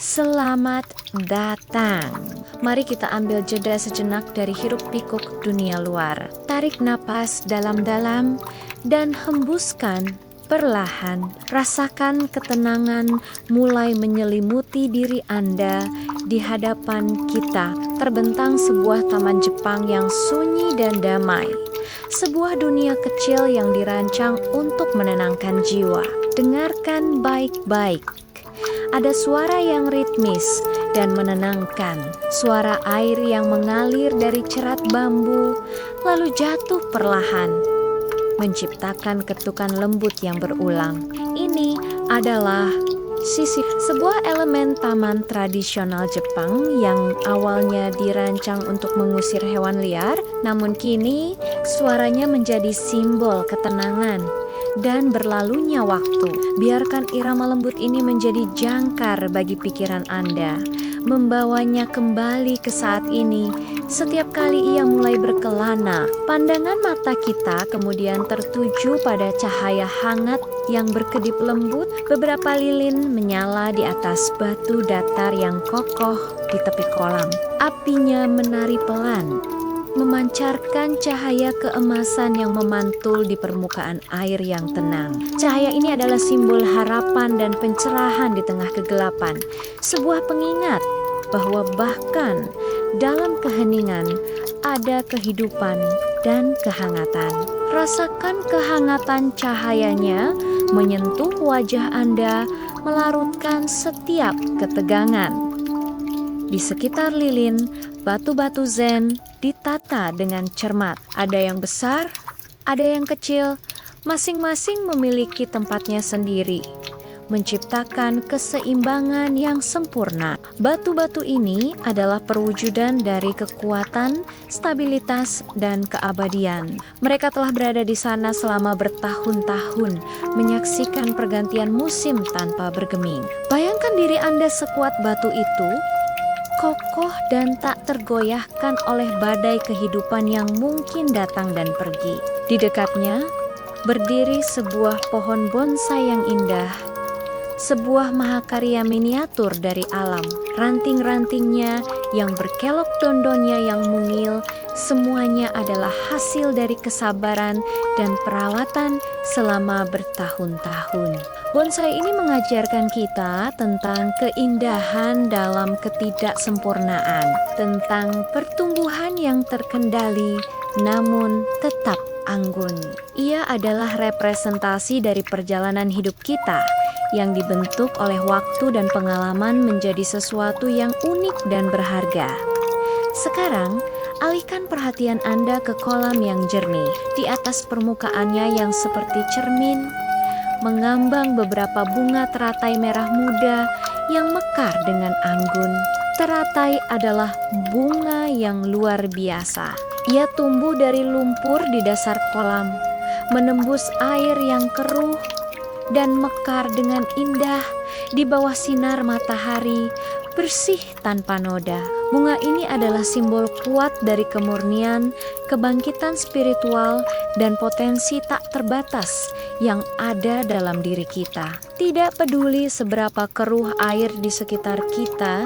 Selamat datang. Mari kita ambil jeda sejenak dari hiruk-pikuk dunia luar. Tarik napas dalam-dalam dan hembuskan perlahan. Rasakan ketenangan mulai menyelimuti diri Anda. Di hadapan kita terbentang sebuah taman Jepang yang sunyi dan damai. Sebuah dunia kecil yang dirancang untuk menenangkan jiwa. Dengarkan baik-baik. Ada suara yang ritmis dan menenangkan. Suara air yang mengalir dari cerat bambu, lalu jatuh perlahan, menciptakan ketukan lembut yang berulang. Ini adalah sisi sebuah elemen taman tradisional Jepang yang awalnya dirancang untuk mengusir hewan liar, namun kini suaranya menjadi simbol ketenangan dan berlalunya waktu. Biarkan irama lembut ini menjadi jangkar bagi pikiran Anda, membawanya kembali ke saat ini. Setiap kali ia mulai berkelana, pandangan mata kita kemudian tertuju pada cahaya hangat yang berkedip lembut. Beberapa lilin menyala di atas batu datar yang kokoh di tepi kolam. Apinya menari pelan, memancarkan cahaya keemasan yang memantul di permukaan air yang tenang. Cahaya ini adalah simbol harapan dan pencerahan di tengah kegelapan. Sebuah pengingat bahwa bahkan dalam keheningan ada kehidupan dan kehangatan. Rasakan kehangatan cahayanya menyentuh wajah Anda, melarutkan setiap ketegangan. Di sekitar lilin, batu-batu zen ditata dengan cermat. Ada yang besar, ada yang kecil, masing-masing memiliki tempatnya sendiri, menciptakan keseimbangan yang sempurna. Batu-batu ini adalah perwujudan dari kekuatan, stabilitas, dan keabadian. Mereka telah berada di sana selama bertahun-tahun, menyaksikan pergantian musim tanpa bergeming. Bayangkan diri Anda sekuat batu itu, kokoh dan tak tergoyahkan oleh badai kehidupan yang mungkin datang dan pergi. Di dekatnya berdiri sebuah pohon bonsai yang indah, sebuah mahakarya miniatur dari alam. Ranting-rantingnya yang berkelok, dondonnya yang mungil, semuanya adalah hasil dari kesabaran dan perawatan selama bertahun-tahun. Bonsai ini mengajarkan kita tentang keindahan dalam ketidaksempurnaan, tentang pertumbuhan yang terkendali namun tetap anggun. Ia adalah representasi dari perjalanan hidup kita yang dibentuk oleh waktu dan pengalaman menjadi sesuatu yang unik dan berharga. Sekarang, alihkan perhatian Anda ke kolam yang jernih. Di atas permukaannya yang seperti cermin, mengambang beberapa bunga teratai merah muda yang mekar dengan anggun. Teratai adalah bunga yang luar biasa. Ia tumbuh dari lumpur di dasar kolam, menembus air yang keruh dan mekar dengan indah di bawah sinar matahari, bersih tanpa noda. Bunga ini adalah simbol kuat dari kemurnian, kebangkitan spiritual, dan potensi tak terbatas yang ada dalam diri kita. Tidak peduli seberapa keruh air di sekitar kita,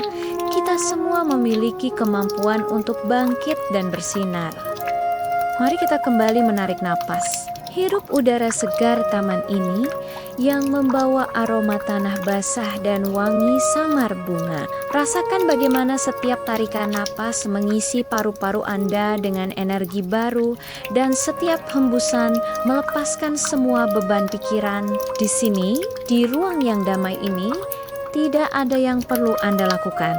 kita semua memiliki kemampuan untuk bangkit dan bersinar. Mari kita kembali menarik napas. Hirup udara segar taman ini yang membawa aroma tanah basah dan wangi samar bunga. Rasakan bagaimana setiap tarikan napas mengisi paru-paru Anda dengan energi baru dan setiap hembusan melepaskan semua beban pikiran. Di sini, di ruang yang damai ini, tidak ada yang perlu Anda lakukan.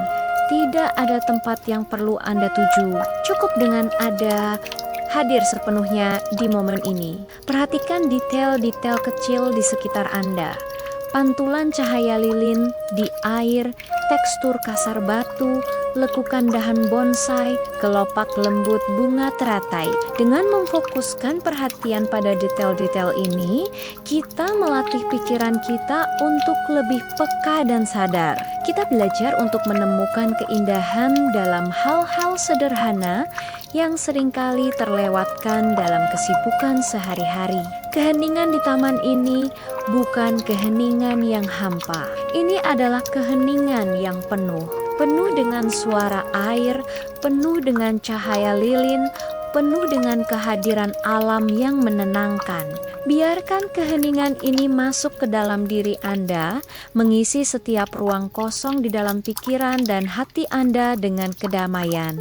Tidak ada tempat yang perlu Anda tuju. Cukup dengan ada hadir sepenuhnya di momen ini. Perhatikan detail-detail kecil di sekitar Anda. Pantulan cahaya lilin di air, tekstur kasar batu, lekukan dahan bonsai, kelopak lembut bunga teratai. Dengan memfokuskan perhatian pada detail-detail ini, kita melatih pikiran kita untuk lebih peka dan sadar. Kita belajar untuk menemukan keindahan dalam hal-hal sederhana yang seringkali terlewatkan dalam kesibukan sehari-hari. Keheningan di taman ini bukan keheningan yang hampa. Ini adalah keheningan yang penuh dengan suara air, penuh dengan cahaya lilin, penuh dengan kehadiran alam yang menenangkan. Biarkan keheningan ini masuk ke dalam diri Anda, mengisi setiap ruang kosong di dalam pikiran dan hati Anda dengan kedamaian.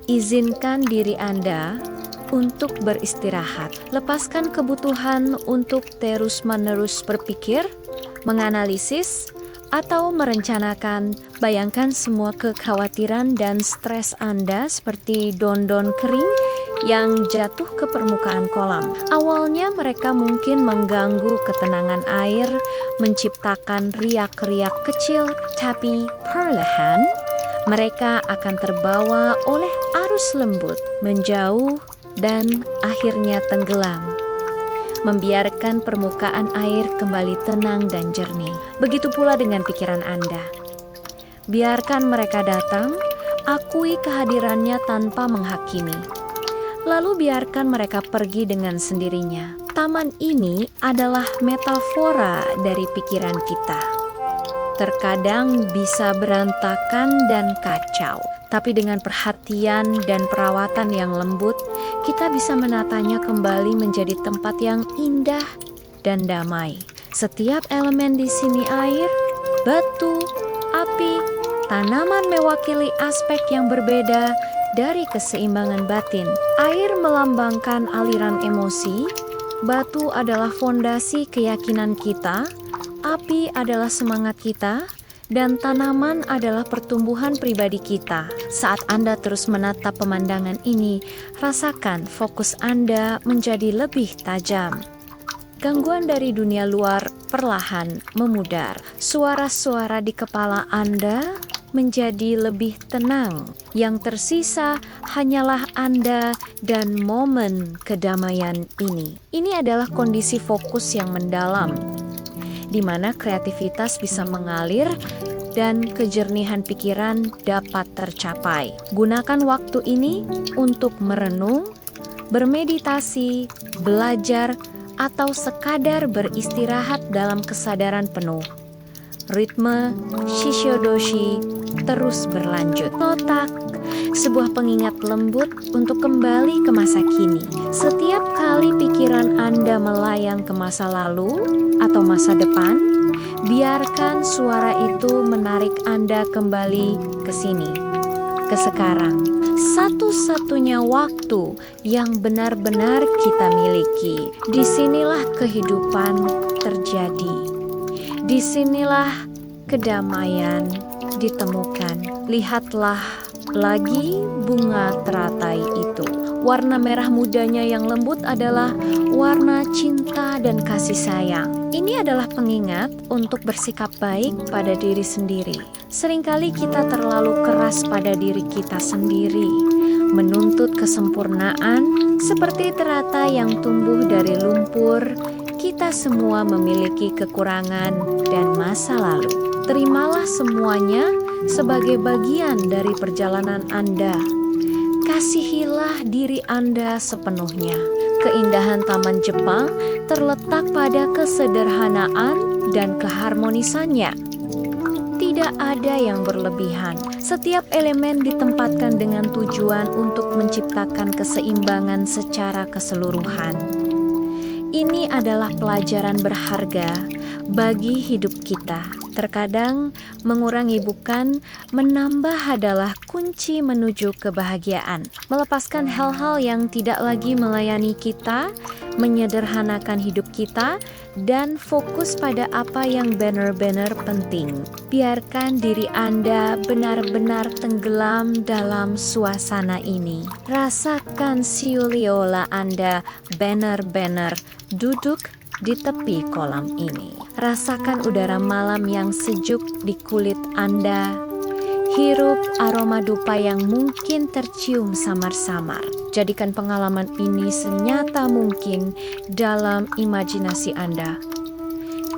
Izinkan diri Anda untuk beristirahat. Lepaskan kebutuhan untuk terus-menerus berpikir, menganalisis, atau merencanakan. Bayangkan semua kekhawatiran dan stres Anda seperti daun-daun kering yang jatuh ke permukaan kolam. Awalnya mereka mungkin mengganggu ketenangan air, menciptakan riak-riak kecil, tapi perlahan mereka akan terbawa oleh arus lembut, menjauh, dan akhirnya tenggelam, membiarkan permukaan air kembali tenang dan jernih. Begitu pula dengan pikiran Anda. Biarkan mereka datang, akui kehadirannya tanpa menghakimi. Lalu biarkan mereka pergi dengan sendirinya. Taman ini adalah metafora dari pikiran kita. Terkadang bisa berantakan dan kacau, tapi dengan perhatian dan perawatan yang lembut, kita bisa menatanya kembali menjadi tempat yang indah dan damai. Setiap elemen di sini air, batu, api, tanaman mewakili aspek yang berbeda dari keseimbangan batin. Air melambangkan aliran emosi, batu adalah fondasi keyakinan kita, api adalah semangat kita, dan tanaman adalah pertumbuhan pribadi kita. Saat Anda terus menatap pemandangan ini, rasakan fokus Anda menjadi lebih tajam. Gangguan dari dunia luar perlahan memudar. Suara-suara di kepala Anda menjadi lebih tenang. Yang tersisa hanyalah Anda dan momen kedamaian ini. Ini adalah kondisi fokus yang mendalam, di mana kreativitas bisa mengalir dan kejernihan pikiran dapat tercapai. Gunakan waktu ini untuk merenung, bermeditasi, belajar, atau sekadar beristirahat dalam kesadaran penuh. Ritme Shishodoshi terus berlanjut. Notak, sebuah pengingat lembut untuk kembali ke masa kini. Setiap kali pikiran Anda melayang ke masa lalu atau masa depan, biarkan suara itu menarik Anda kembali ke sini, ke sekarang. Satu-satunya waktu yang benar-benar kita miliki. Disinilah kehidupan terjadi. Disinilah kedamaian ditemukan. Lihatlah lagi bunga teratai itu. Warna merah mudanya yang lembut adalah warna cinta dan kasih sayang. Ini adalah pengingat untuk bersikap baik pada diri sendiri. Seringkali kita terlalu keras pada diri kita sendiri, menuntut kesempurnaan seperti teratai yang tumbuh dari lumpur. Kita semua memiliki kekurangan dan masa lalu. Terimalah semuanya sebagai bagian dari perjalanan Anda. Kasihilah diri Anda sepenuhnya. Keindahan Taman Jepang terletak pada kesederhanaan dan keharmonisannya. Tidak ada yang berlebihan. Setiap elemen ditempatkan dengan tujuan untuk menciptakan keseimbangan secara keseluruhan. Ini adalah pelajaran berharga bagi hidup kita. Terkadang mengurangi bukan menambah adalah kunci menuju kebahagiaan. Melepaskan hal-hal yang tidak lagi melayani kita, menyederhanakan hidup kita, dan fokus pada apa yang benar-benar penting. Biarkan diri Anda benar-benar tenggelam dalam suasana ini. Rasakan siuliola Anda benar-benar duduk di tepi kolam ini. Rasakan udara malam yang sejuk di kulit Anda. Hirup aroma dupa yang mungkin tercium samar-samar. Jadikan pengalaman ini senyata mungkin dalam imajinasi Anda.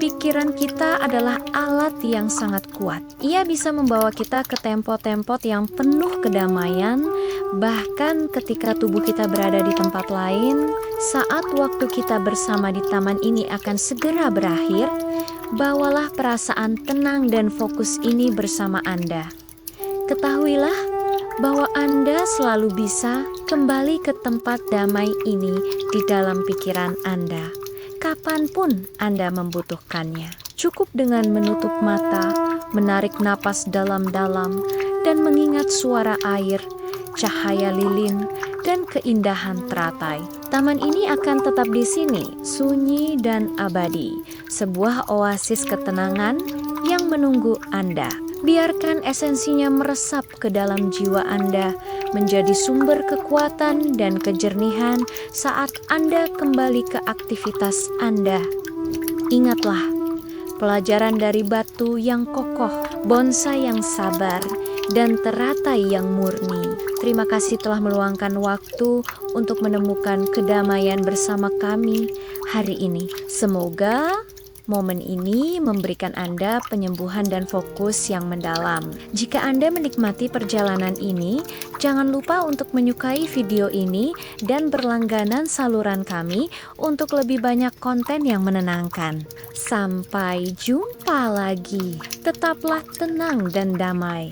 Pikiran kita adalah alat yang sangat kuat. Ia bisa membawa kita ke tempat-tempat yang penuh kedamaian, bahkan ketika tubuh kita berada di tempat lain. Saat waktu kita bersama di taman ini akan segera berakhir, bawalah perasaan tenang dan fokus ini bersama Anda. Ketahuilah bahwa Anda selalu bisa kembali ke tempat damai ini di dalam pikiran Anda, kapanpun Anda membutuhkannya. Cukup dengan menutup mata, menarik napas dalam-dalam, dan mengingat suara air, cahaya lilin, dan keindahan teratai. Taman ini akan tetap di sini, sunyi dan abadi, sebuah oasis ketenangan yang menunggu Anda. Biarkan esensinya meresap ke dalam jiwa Anda, menjadi sumber kekuatan dan kejernihan saat Anda kembali ke aktivitas Anda. Ingatlah, pelajaran dari batu yang kokoh, bonsai yang sabar, dan teratai yang murni. Terima kasih telah meluangkan waktu untuk menemukan kedamaian bersama kami hari ini. Semoga momen ini memberikan Anda penyembuhan dan fokus yang mendalam. Jika Anda menikmati perjalanan ini, jangan lupa untuk menyukai video ini dan berlangganan saluran kami untuk lebih banyak konten yang menenangkan. Sampai jumpa lagi. Tetaplah tenang dan damai.